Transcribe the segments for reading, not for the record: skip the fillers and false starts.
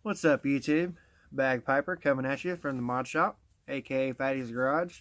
What's up, YouTube? Bagpiper coming at you from the mod shop, aka Fatty's Garage,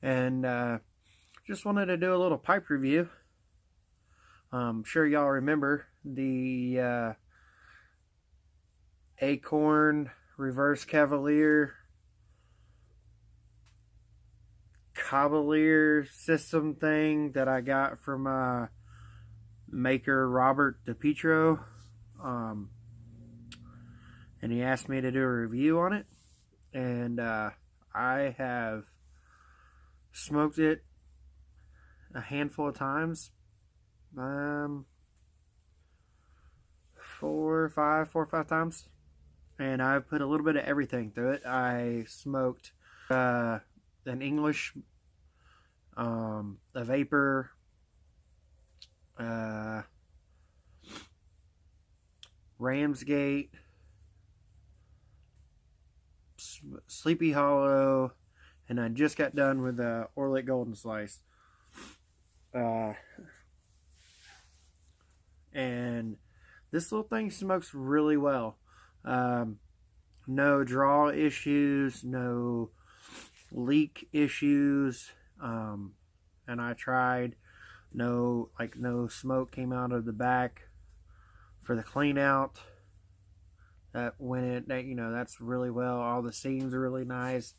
and just wanted to do a little pipe review. I'm sure y'all remember the Acorn Reverse Cavalier system thing that I got from maker Robert DePietro. And he asked me to do a review on it, and I have smoked it a handful of times, 4 or 5 times, and I've put a little bit of everything through it. I smoked an English, a vapor, Ramsgate, Sleepy Hollow, and I just got done with the Orlik Golden Slice. And this little thing smokes really well. No draw issues, no leak issues, and I tried. No smoke came out of the back for the clean out. That went in, that's really well. All the seams are really nice.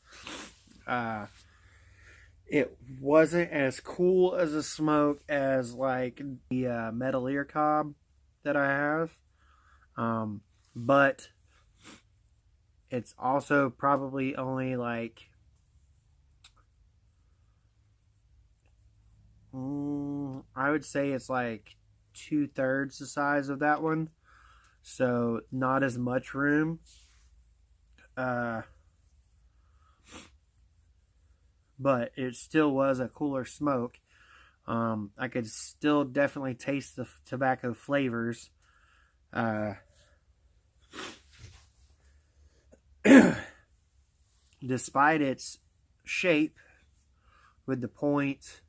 It wasn't as cool as a smoke as like the Metal Ear Cob that I have, but it's also probably only like I would say it's like 2/3 the size of that one, so not as much room. But it still was a cooler smoke. I could still definitely taste the tobacco flavors. Despite its shape with the point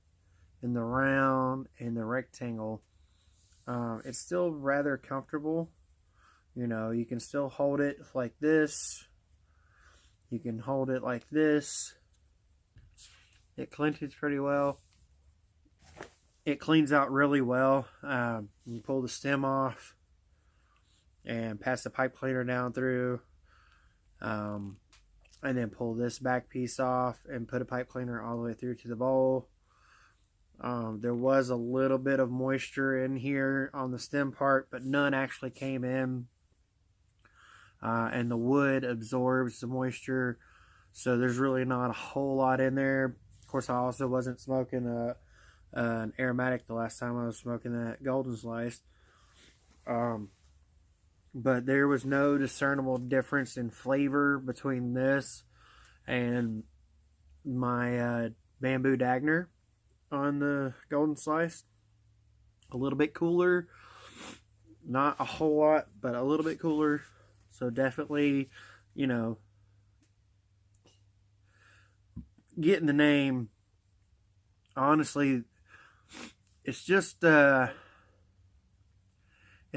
and the round and the rectangle, it's still rather comfortable. You can still hold it like this. You can hold it like this. It clenches pretty well. It cleans out really well. You pull the stem off and pass the pipe cleaner down through, and then pull this back piece off and put a pipe cleaner all the way through to the bowl. There was a little bit of moisture in here on the stem part, but none actually came in. And the wood absorbs the moisture, so there's really not a whole lot in there. Of course, I also wasn't smoking an aromatic the last time I was smoking that Golden Slice. But there was no discernible difference in flavor between this and my Bamboo Dagner on the Golden Slice. A little bit cooler. Not a whole lot, but a little bit cooler. So definitely, getting the name. Honestly, it's just it's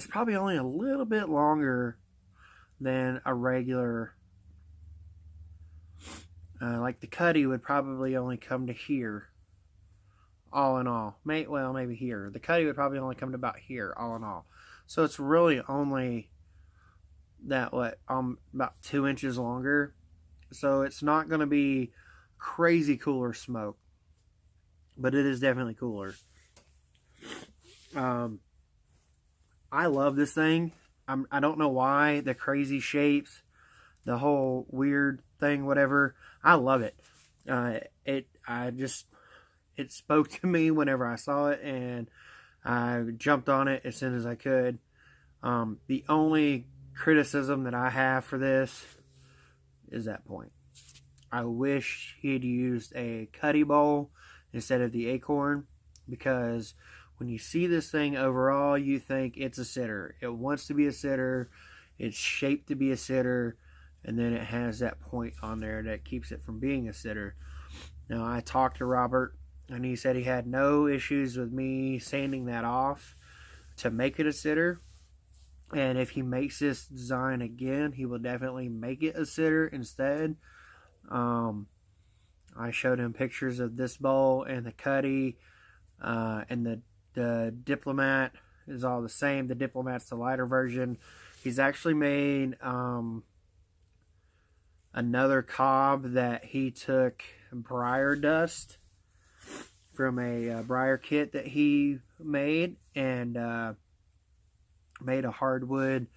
probably only a little bit longer than a regular, like the Cuddy would probably only come to here, all in all. Maybe here. The Cuddy would probably only come to about here, all in all. So it's really only that about 2 inches longer. So it's not going to be crazy cooler smoke, but it is definitely cooler. I love this thing. I don't know why, the crazy shapes, the whole weird thing, whatever. I love it. It spoke to me whenever I saw it, and I jumped on it as soon as I could. The only criticism that I have for this is that point. I wish he'd used a Cuddy bowl instead of the Acorn, because when you see this thing overall, you think it's a sitter. It wants to be a sitter. It's shaped to be a sitter, and then it has that point on there that keeps it from being a sitter. Now, I talked to Robert, and he said he had no issues with me sanding that off to make it a sitter. And if he makes this design again, he will definitely make it a sitter instead. I showed him pictures of this bowl and the Cuddy, and the Diplomat is all the same. The Diplomat's the lighter version. He's actually made another cob that he took briar dust from a briar kit that he made, and made a hardwood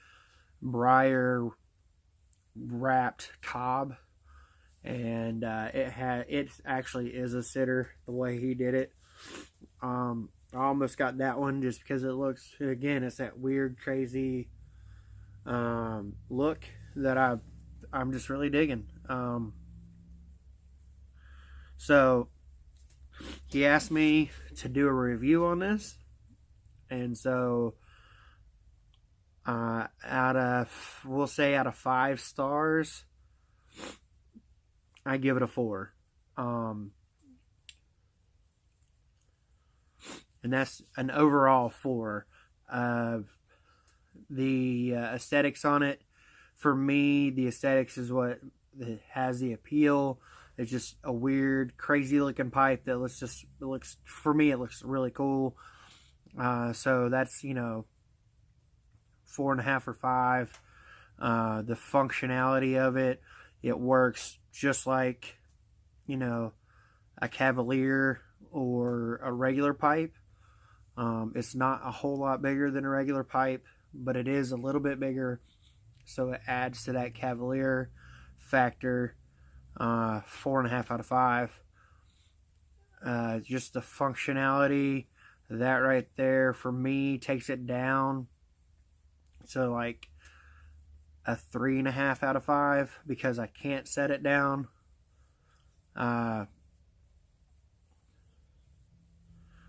briar wrapped cob, and it actually is a sitter the way he did it. I almost got that one just because it looks, again, it's that weird, crazy look that I'm just really digging. So he asked me to do a review on this, and so we'll say out of 5 stars, I give it a 4. And that's an overall 4. The aesthetics on it, for me, the aesthetics is what has the appeal. It's just a weird, crazy looking pipe that looks for me, it looks really cool. So that's, 4.5 or 5. The functionality of it works just like, a Cavalier or a regular pipe. It's not a whole lot bigger than a regular pipe, but it is a little bit bigger, so it adds to that Cavalier factor. 4.5 out of 5. Just the functionality, that right there for me takes it down to like a 3.5 out of 5 because I can't set it down.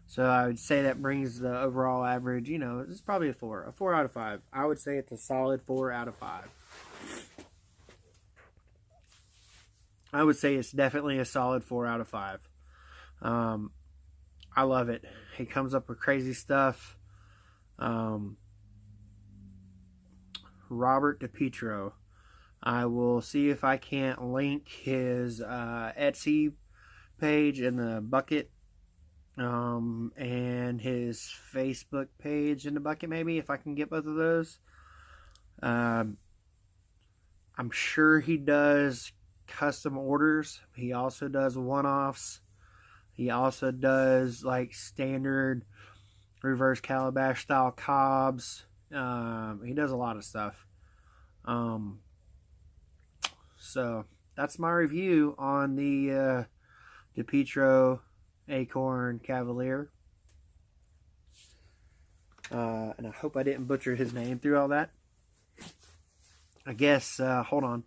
So I would say that brings the overall average, it's probably a 4 out of 5. I would say it's a solid 4 out of 5. I would say it's definitely a solid 4 out of 5. I love it. He comes up with crazy stuff. Robert DePietro. I will see if I can't link his Etsy page in the bucket, and his Facebook page in the bucket, maybe, if I can get both of those. I'm sure he does custom orders. He also does one-offs. He also does like standard reverse calabash style cobs. He does a lot of stuff. So that's my review on the DePietro Acorn Cavalier. And I hope I didn't butcher his name through all that. I guess, hold on.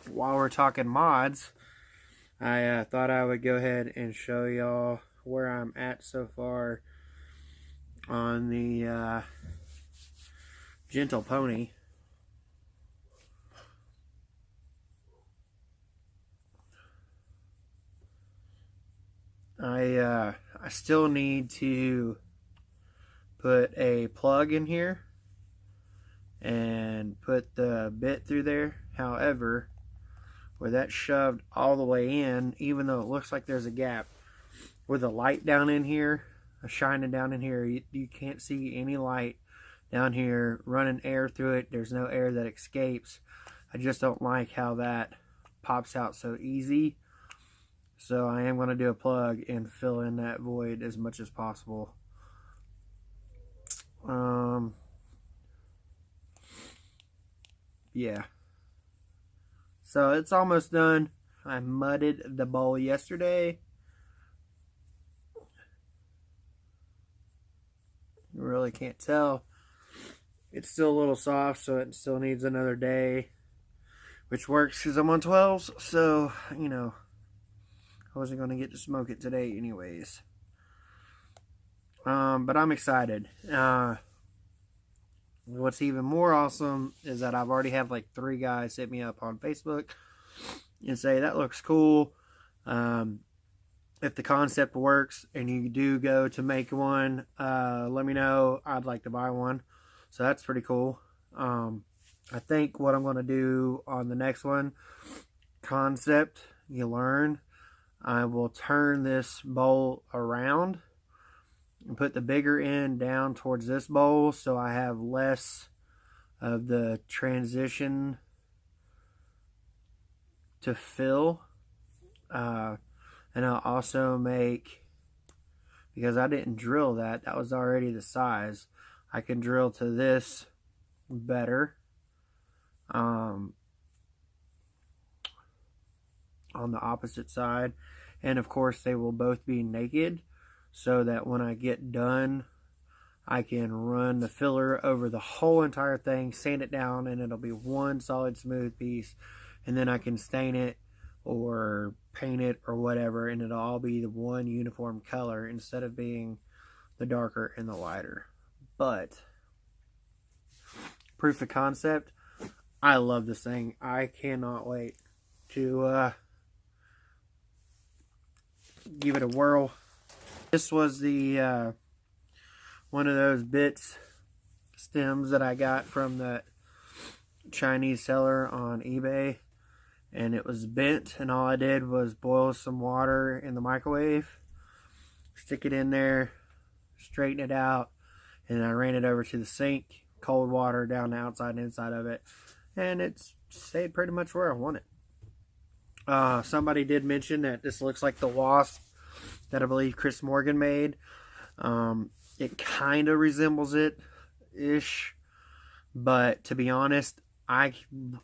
While we're talking mods, I thought I would go ahead and show y'all where I'm at so far on the Gentle Pony. I still need to put a plug in here and put the bit through there. However, where that's shoved all the way in, even though it looks like there's a gap, with a light down in here, shining down in here, you can't see any light down here running air through it. There's no air that escapes. I just don't like how that pops out so easy. So I am going to do a plug and fill in that void as much as possible. Yeah. So it's almost done. I mudded the bowl yesterday. You really can't tell. It's still a little soft, so it still needs another day, which works because I'm on 12s. So, you know, I wasn't going to get to smoke it today anyways. But I'm excited. What's even more awesome is that I've already had like 3 guys hit me up on Facebook and say, that looks cool. If the concept works and you do go to make one, let me know. I'd like to buy one. So that's pretty cool. I think what I'm going to do on the next one, concept, you learn, I will turn this bowl around and put the bigger end down towards this bowl so I have less of the transition to fill. And I'll also make, because I didn't drill that was already the size, I can drill to this better on the opposite side. And of course they will both be naked, so that when I get done I can run the filler over the whole entire thing, sand it down, and it'll be one solid smooth piece. And then I can stain it or paint it or whatever, and it'll all be the one uniform color instead of being the darker and the lighter. But proof of concept, I love this thing. I cannot wait to give it a whirl. This was the one of those bits stems that I got from that Chinese seller on eBay, and it was bent, and all I did was boil some water in the microwave, stick it in there, straighten it out, and I ran it over to the sink, cold water down the outside and inside of it, and it's stayed pretty much where I want it. Somebody did mention that this looks like the wasp that I believe Chris Morgan made. It kind of resembles it-ish, but to be honest, I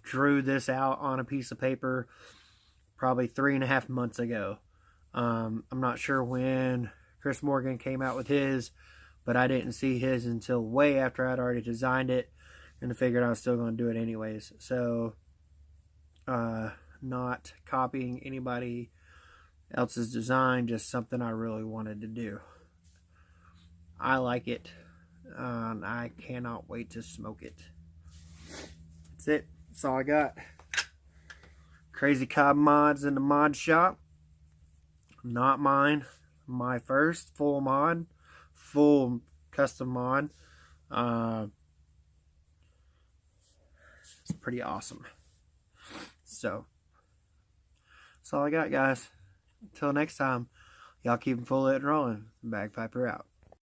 drew this out on a piece of paper probably 3.5 months ago. I'm not sure when Chris Morgan came out with his, but I didn't see his until way after I'd already designed it, and I figured I was still going to do it anyways. So, not copying anybody else's design, just something I really wanted to do. I like it. I cannot wait to smoke it. That's it. That's all I got. Crazy Cob Mods in the mod shop. Not mine. My first full mod. Full custom mod. It's pretty awesome. So, that's all I got, guys. Until next time, y'all keep them full lit and rolling. Bagpiper out.